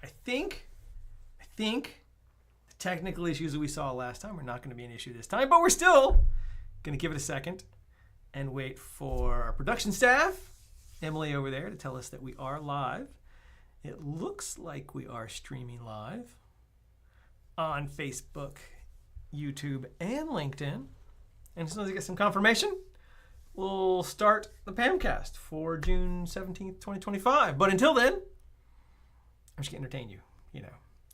I think the technical issues that we saw last time are not going to be an issue this time, but we're still going to give it a second and wait for our production staff, Emily over there, to tell us that we are live. It looks like we are streaming live on Facebook, YouTube, and LinkedIn. And as soon as I get some confirmation, we'll start the PAMCast for June 17th, 2025. But until then, I'm just going to entertain you,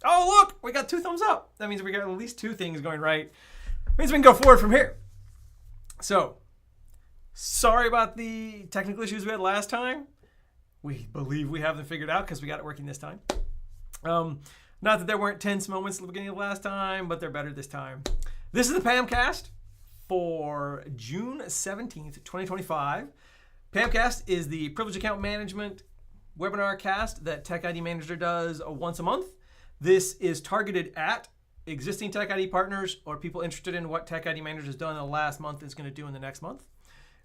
Oh, look, we got 2 thumbs up. That means we got at least 2 things going right. It means we can go forward from here. So, sorry about the technical issues we had last time. We believe we have them figured out because we got it working this time. Not that there weren't tense moments at the beginning of last time, but they're better this time. This is the PAMCast for June 17th, 2025. PAMCast is the privileged account management webinar cast that TechIDManager does once a month. This is targeted at existing TechID partners or people interested in what TechIDManager has done in the last month is going to do in the next month.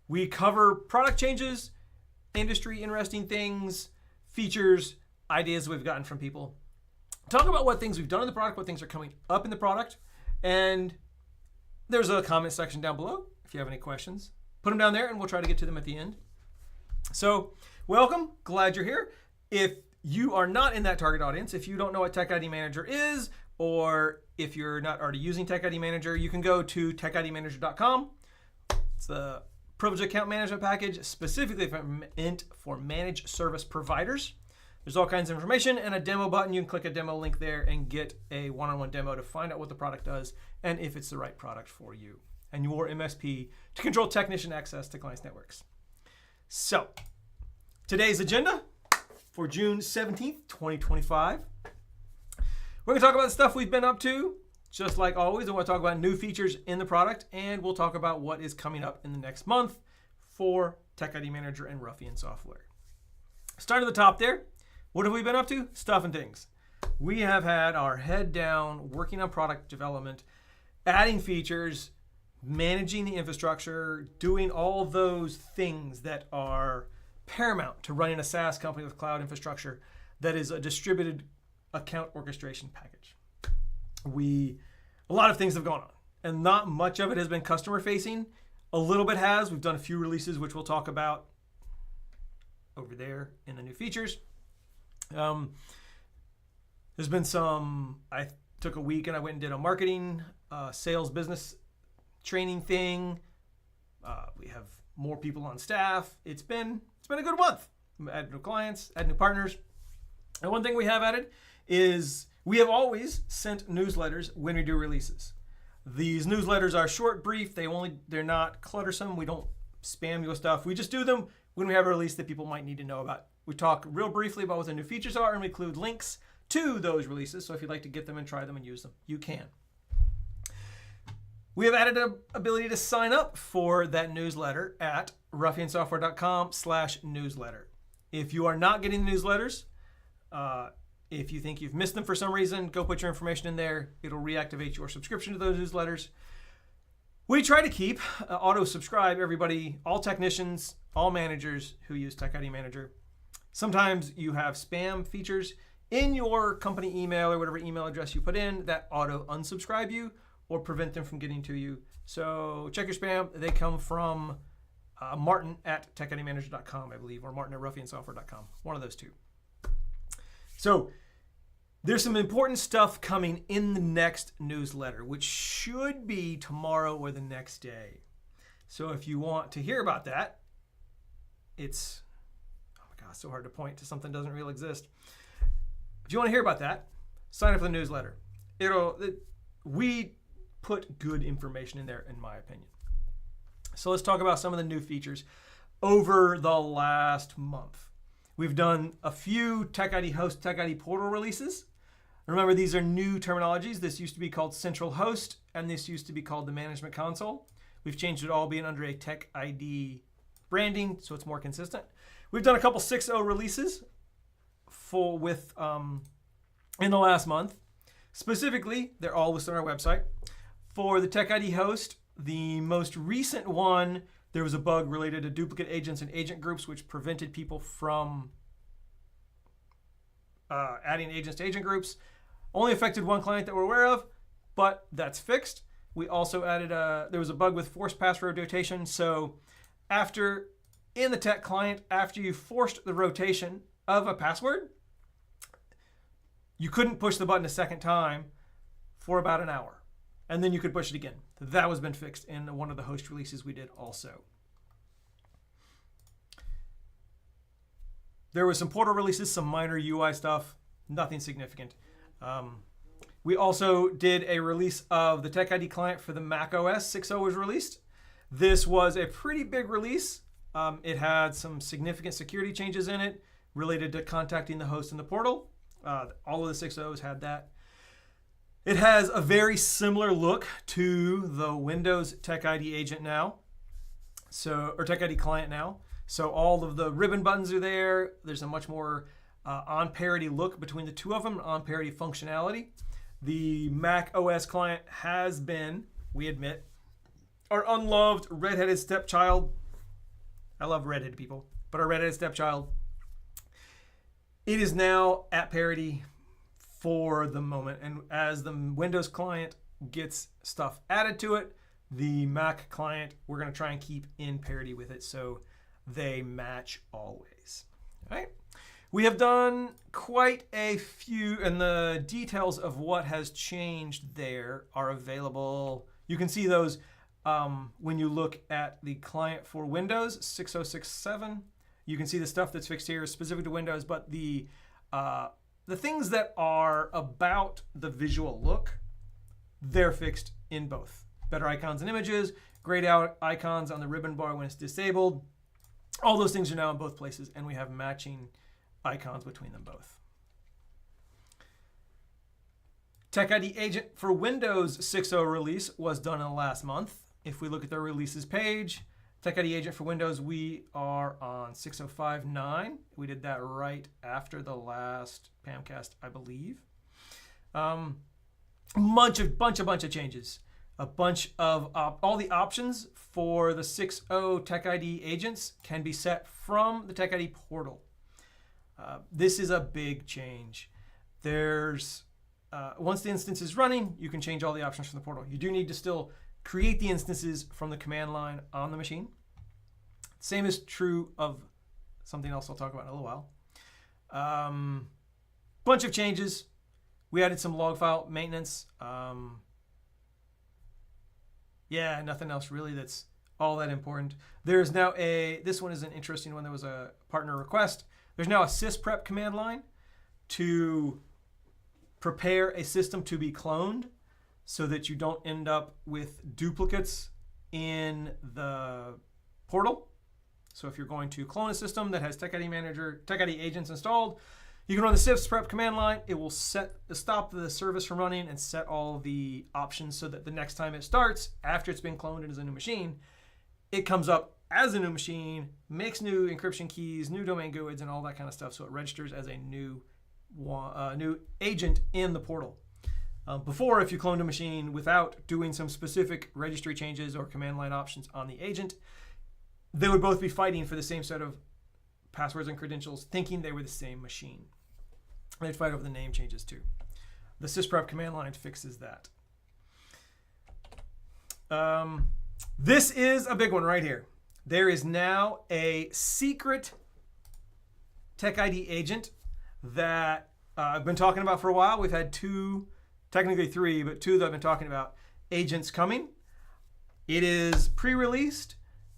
We cover product changes, industry interesting things, features, ideas we've gotten from people. Talk about what things we've done in the product, what things are coming up in the product, and there's a comment section down below if you have any questions. Put them down there and we'll try to get to them at the end. So, welcome. Glad you're here. If you are not in that target audience, if you don't know what TechIDManager is, or if you're not already using TechIDManager, you can go to techidmanager.com. It's the privileged account management package specifically meant for managed service providers. There's all kinds of information and a demo button. You can click a demo link there and get a one-on-one demo to find out what the product does and if it's the right product for you and your MSP to control technician access to clients' networks. So, today's agenda for June 17th, 2025. We're going to talk about the stuff we've been up to, just like always. I want to talk about new features in the product, and we'll talk about what is coming up in the next month for TechIDManager and Ruffian software. Starting at the top there, what have we been up to? Stuff and things. We have had our head down, working on product development, adding features, managing the infrastructure, doing all those things that are paramount to running a SaaS company with cloud infrastructure that is a distributed account orchestration package. A lot of things have gone on, and not much of it has been customer facing. A little bit has. We've done a few releases, which we'll talk about over there in the new features. There's been I took a week and I went and did a marketing, sales business training thing. We have more people on staff. It's been a good month. Add new clients, add new partners. And one thing we have added is we have always sent newsletters when we do releases. These newsletters are short, brief. They're not cluttersome. We don't spam you with stuff. We just do them when we have a release that people might need to know about. We talk real briefly about what the new features are, and we include links to those releases. So if you'd like to get them and try them and use them, you can. We have added an ability to sign up for that newsletter at ruffiansoftware.com/newsletter. If you are not getting the newsletters, if you think you've missed them for some reason, go put your information in there. It'll reactivate your subscription to those newsletters. We try to keep auto-subscribe everybody, all technicians, all managers who use TechIDManager. Sometimes you have spam features in your company email or whatever email address you put in that auto-unsubscribe you or prevent them from getting to you. So check your spam. They come from Martin at techidmanager.com, I believe, or Martin at ruffiansoftware.com. One of those two. So there's some important stuff coming in the next newsletter, which should be tomorrow or the next day. So if you want to hear about that, it's, oh my God, it's so hard to point to something that doesn't really exist. If you want to hear about that, sign up for the newsletter. We put good information in there, in my opinion. So let's talk about some of the new features over the last month. We've done a few TechID Host, TechID Portal releases. Remember, these are new terminologies. This used to be called Central Host, and this used to be called the Management Console. We've changed it all being under a TechID branding, so it's more consistent. We've done a couple 6.0 releases in the last month. Specifically, they're all listed on our website. For the TechID Host, the most recent one, there was a bug related to duplicate agents and agent groups, which prevented people from adding agents to agent groups. Only affected one client that we're aware of, but that's fixed. We also added there was a bug with forced password rotation. So in the tech client, after you forced the rotation of a password, you couldn't push the button a second time for about an hour. And then you could push it again. That has been fixed in one of the host releases we did also. There was some portal releases, some minor UI stuff, nothing significant. We also did a release of the TechID client for the Mac OS 6.0 was released. This was a pretty big release. It had some significant security changes in it related to contacting the host in the portal. All of the 6.0s had that. It has a very similar look to the Windows TechID agent now, or TechID client now. So all of the ribbon buttons are there. There's a much more on parity look between the two of them, on parity functionality. The Mac OS client has been, we admit, our unloved redheaded stepchild. I love redheaded people, but our redheaded stepchild. It is now at parity for the moment. And as the Windows client gets stuff added to it, the Mac client, we're going to try and keep in parity with it so they match always. All right. We have done quite a few, and the details of what has changed there are available. You can see those when you look at the client for Windows 6.0.6.7. You can see the stuff that's fixed here is specific to Windows, but the things that are about the visual look, they're fixed in both. Better icons and images, grayed out icons on the ribbon bar when it's disabled. All those things are now in both places, and we have matching icons between them both. TechID agent for Windows 6.0 release was done in the last month. If we look at the releases page, TechID agent for Windows, we are on 6.0.5.9. We did that right after the last PAMCast, I believe. Bunch of changes. A bunch of all the options for the 6.0 TechID agents can be set from the TechID portal. This is a big change. There's once the instance is running, you can change all the options from the portal. You do need to still create the instances from the command line on the machine. Same is true of something else I'll talk about in a little while. Bunch of changes. We added some log file maintenance. Yeah, nothing else really that's all that important. There's now this one is an interesting one. There was a partner request. There's now a sysprep command line to prepare a system to be cloned so that you don't end up with duplicates in the portal. So if you're going to clone a system that has TechIDManager, TechID agents installed, you can run the sysprep command line. It will stop the service from running and set all the options so that the next time it starts, after it's been cloned and is a new machine, it comes up as a new machine, makes new encryption keys, new domain GUIDs, and all that kind of stuff. So it registers as a new agent in the portal. Before, if you cloned a machine without doing some specific registry changes or command line options on the agent, they would both be fighting for the same set of passwords and credentials, thinking they were the same machine. They'd fight over the name changes too. The sysprep command line fixes that. This is a big one right here. There is now a secret TechID agent that I've been talking about for a while. We've had two, technically three, but two that I've been talking about, agents coming. It is pre-released.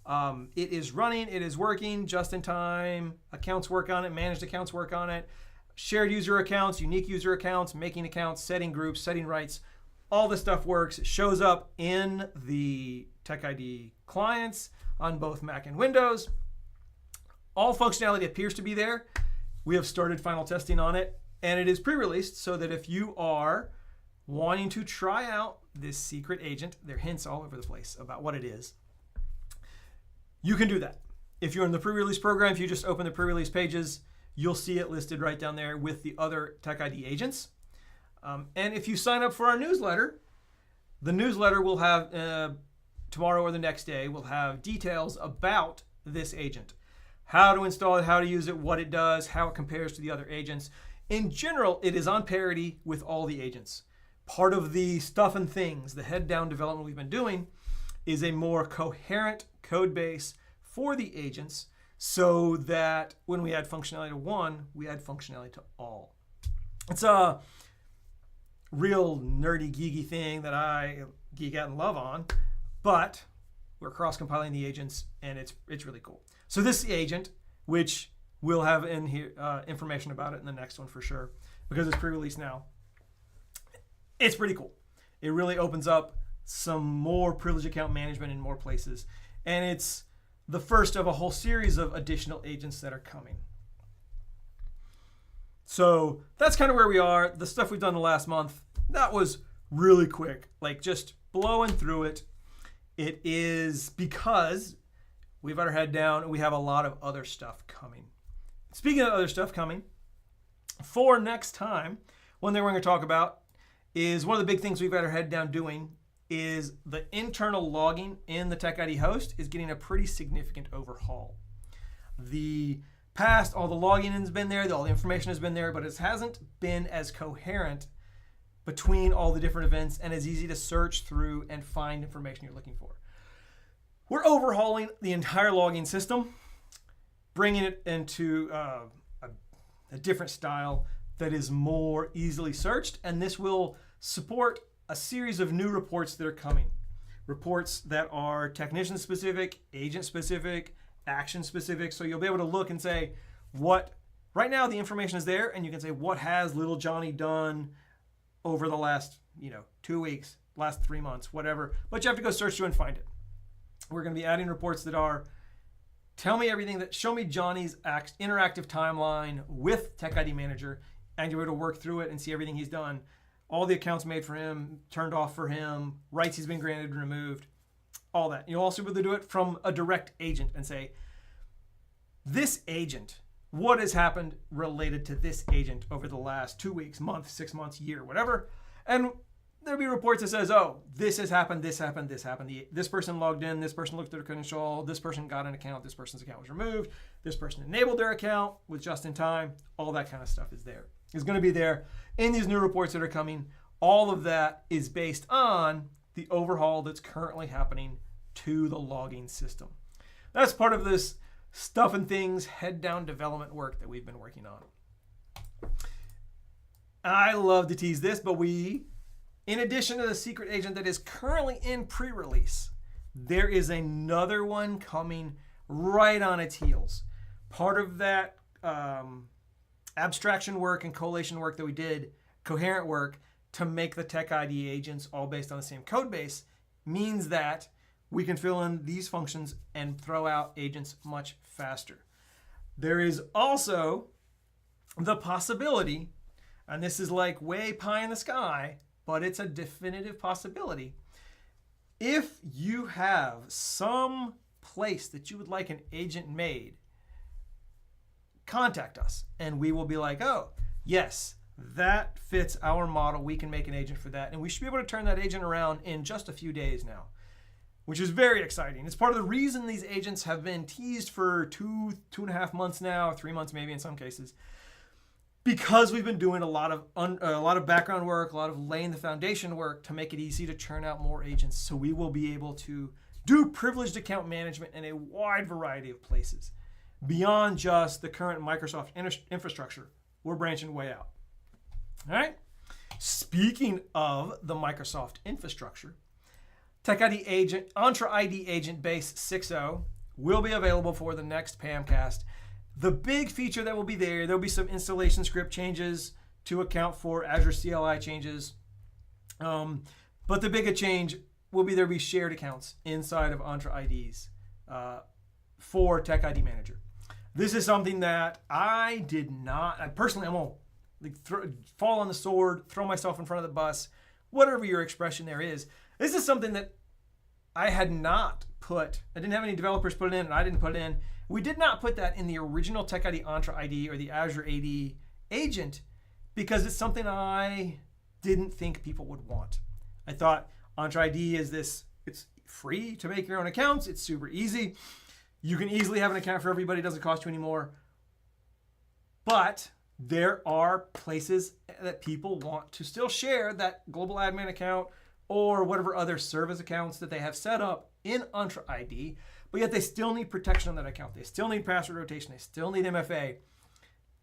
It is running. It is working just in time. Accounts work on it. Managed accounts work on it. Shared user accounts, unique user accounts, making accounts, setting groups, setting rights. All this stuff works. It shows up in the TechID clients on both Mac and Windows. All functionality appears to be there. We have started final testing on it, and it is pre-released so that if you are wanting to try out this secret agent, there are hints all over the place about what it is. You can do that. If you're in the pre-release program, if you just open the pre-release pages, you'll see it listed right down there with the other TechID agents. And if you sign up for our newsletter, the newsletter will have, tomorrow or the next day, will have details about this agent. How to install it, how to use it, what it does, how it compares to the other agents. in general, it is on parity with all the agents. Part of the stuff and things, the head down development we've been doing, is a more coherent code base for the agents so that when we add functionality to one, we add functionality to all. It's a real nerdy, geeky thing that I geek out and love on, but we're cross-compiling the agents, and it's really cool. So this agent, which we'll have in here information about it in the next one for sure, because it's pre-released now. It's pretty cool. It really opens up some more privileged account management in more places, and it's the first of a whole series of additional agents that are coming. So that's kind of where we are. The stuff we've done the last month, that was really quick, like just blowing through it. It is because we've got our head down and we have a lot of other stuff coming. Speaking of other stuff coming, for next time, one thing we're going to talk about is one of the big things we've got our head down doing is the internal logging in the TechID host is getting a pretty significant overhaul. The past, all the logging has been there, all the information has been there, but it hasn't been as coherent between all the different events and as easy to search through and find information you're looking for. We're overhauling the entire logging system, bringing it into a different style that is more easily searched, and this will support a series of new reports that are coming. Reports that are technician specific, agent specific, action specific, so you'll be able to look and say, right now the information is there, and you can say, what has little Johnny done over the last 2 weeks, last 3 months, whatever, but you have to go search through and find it. We're going to be adding reports that are tell me everything, that show me Johnny's interactive timeline with TechIDManager, and you're able to work through it and see everything he's done, all the accounts made for him, turned off for him, rights he's been granted and removed, all that. You'll also be able to do it from a direct agent and say, this agent, what has happened related to this agent over the last 2 weeks, month, 6 months, year, whatever. And there'll be reports that says, oh, this has happened, this happened, this happened. This person logged in, this person looked at their credential, this person got an account, this person's account was removed, this person enabled their account with just in time. All that kind of stuff is there. It's going to be there in these new reports that are coming. All of that is based on the overhaul that's currently happening to the logging system. That's part of this stuff and things head down development work that we've been working on. I love to tease this, but in addition to the secret agent that is currently in pre-release, there is another one coming right on its heels. Part of that abstraction work and collation work that we did, coherent work, to make the TechID agents all based on the same code base, means that we can fill in these functions and throw out agents much faster. There is also the possibility, and this is like way pie in the sky, but it's a definitive possibility. If you have some place that you would like an agent made, contact us and we will be like, oh, yes, that fits our model. We can make an agent for that. And we should be able to turn that agent around in just a few days now, which is very exciting. It's part of the reason these agents have been teased for 2.5 months now, 3 months maybe in some cases, because we've been doing a lot of background work, a lot of laying the foundation work to make it easy to churn out more agents. So we will be able to do privileged account management in a wide variety of places beyond just the current Microsoft infrastructure. We're branching way out. All right. Speaking of the Microsoft infrastructure, TechID agent, Entra ID agent base 6.0 will be available for the next PAM CAST. The big feature that will be there'll be some installation script changes to account for Azure CLI changes. But the bigger change will be there'll be shared accounts inside of Entra IDs for TechIDManager. This is something that I personally, I'm going to fall on the sword, throw myself in front of the bus, whatever your expression there is. This is something that I didn't have any developers put it in, and I didn't put it in. We did not put that in the original TechID Entra ID or the Azure AD agent because it's something I didn't think people would want. I thought Entra ID is this, it's free to make your own accounts. It's super easy. You can easily have an account for everybody. It doesn't cost you anymore. But there are places that people want to still share that global admin account or whatever other service accounts that they have set up in 𝗕𝗏𝐼D, but yet they still need protection on that account. They still need password rotation. They still need MFA.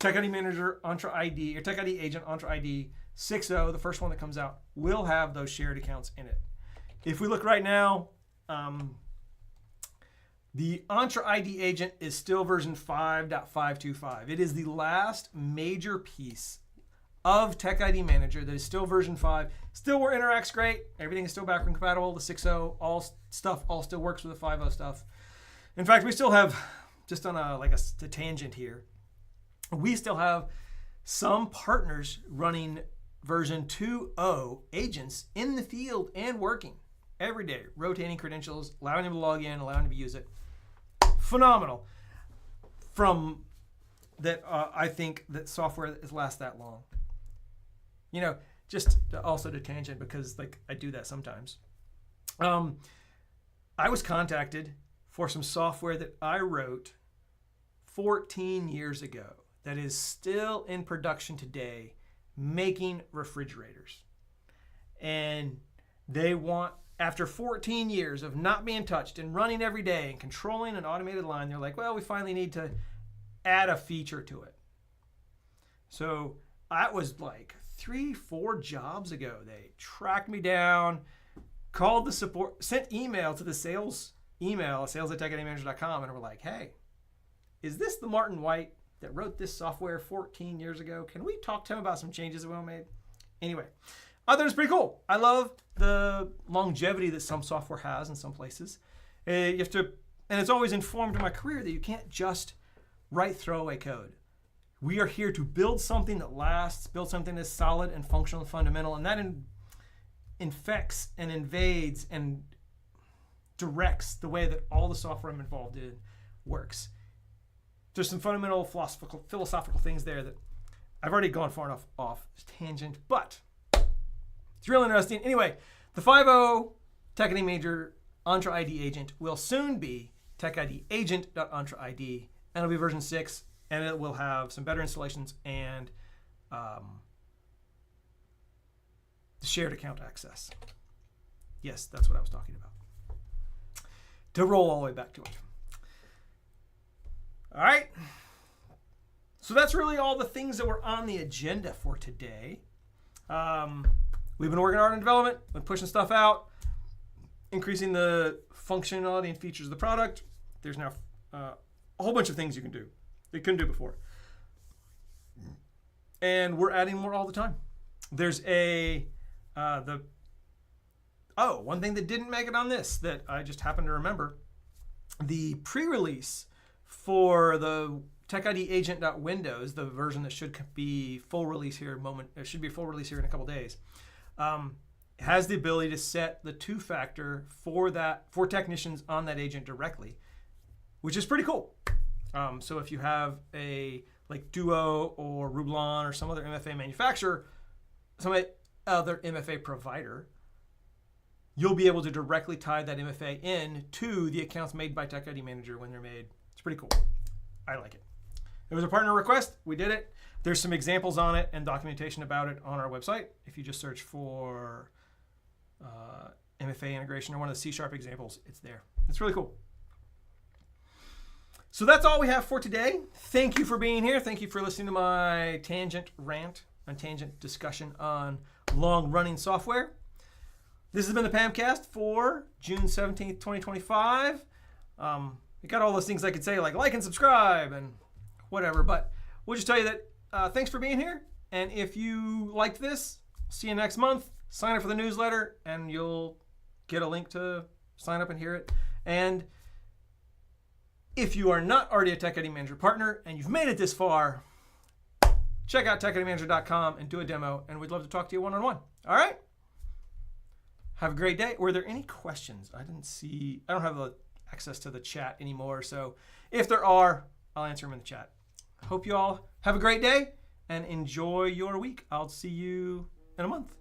TechIDManager 𝗕𝗏𝐼D, or TechID agent 𝗕𝗏𝐼D 6.0, the first one that comes out, will have those shared accounts in it. If we look right now, the 𝗕𝗏𝐼D agent is still version 5.525. It is the last major piece of TechIDManager that is still version 5. Still interacts great. Everything is still backward compatible. The 6.0 all still works with the 5.0 stuff. In fact, we still have, just on a tangent here, we still have some partners running version 2.0 agents in the field and working every day, rotating credentials, allowing them to log in, allowing them to use it. Phenomenal. From that, I think that software has lasted that long. You know, just also to tangent, because like I do that sometimes. I was contacted for some software that I wrote 14 years ago that is still in production today, making refrigerators. And they want, after 14 years of not being touched and running every day and controlling an automated line, they're like, well, we finally need to add a feature to it. So that was like 3-4 jobs ago. They tracked me down, called the support, sent email to the sales email, sales@techidmanager.com, and were like, hey, is this the Martin White that wrote this software 14 years ago? Can we talk to him about some changes that we made? Anyway, I thought it was pretty cool. I love the longevity that some software has in some places. You have to, and it's always informed in my career that you can't just write throwaway code. We are here to build something that lasts, build something that's solid and functional and fundamental, and that infects and invades and directs the way that all the software I'm involved in works. There's some fundamental philosophical things there that I've already gone far enough off tangent, but it's real interesting. Anyway, the 5.0 TechIDManager 𝗕𝗏𝐼D agent will soon be TechID agent.𝗕𝗏𝐼D, and it'll be version 6, and it will have some better installations and the shared account access. Yes, that's what I was talking about. To roll all the way back to it. All right. So that's really all the things that were on the agenda for today. We've been working hard on development, been pushing stuff out, increasing the functionality and features of the product. There's now a whole bunch of things you can do that you couldn't do before. And we're adding more all the time. There's one thing that didn't make it on this that I just happened to remember. The pre-release for the TechID agent.windows, the version that should be full release here it should be full release here in a couple days, has the ability to set the 2-factor for technicians on that agent directly, which is pretty cool. So if you have a like Duo or Rublan or some other MFA manufacturer, some other MFA provider, you'll be able to directly tie that MFA in to the accounts made by TechIDManager when they're made. It's pretty cool. I like it. It was a partner request. We did it. There's some examples on it and documentation about it on our website. If you just search for MFA integration or one of the C# examples, it's there. It's really cool. So that's all we have for today. Thank you for being here. Thank you for listening to my tangent rant and tangent discussion on long-running software. This has been the PAMCast for June 17th, 2025. We got all those things I could say, like and subscribe and whatever, but we'll just tell you that thanks for being here. And if you liked this, see you next month. Sign up for the newsletter and you'll get a link to sign up and hear it. And if you are not already a TechIDManager partner and you've made it this far, check out TechIDManager.com and do a demo, and we'd love to talk to you one-on-one. All right? Have a great day. Were there any questions? I don't have access to the chat anymore, so if there are, I'll answer them in the chat. Hope you all have a great day and enjoy your week. I'll see you in a month.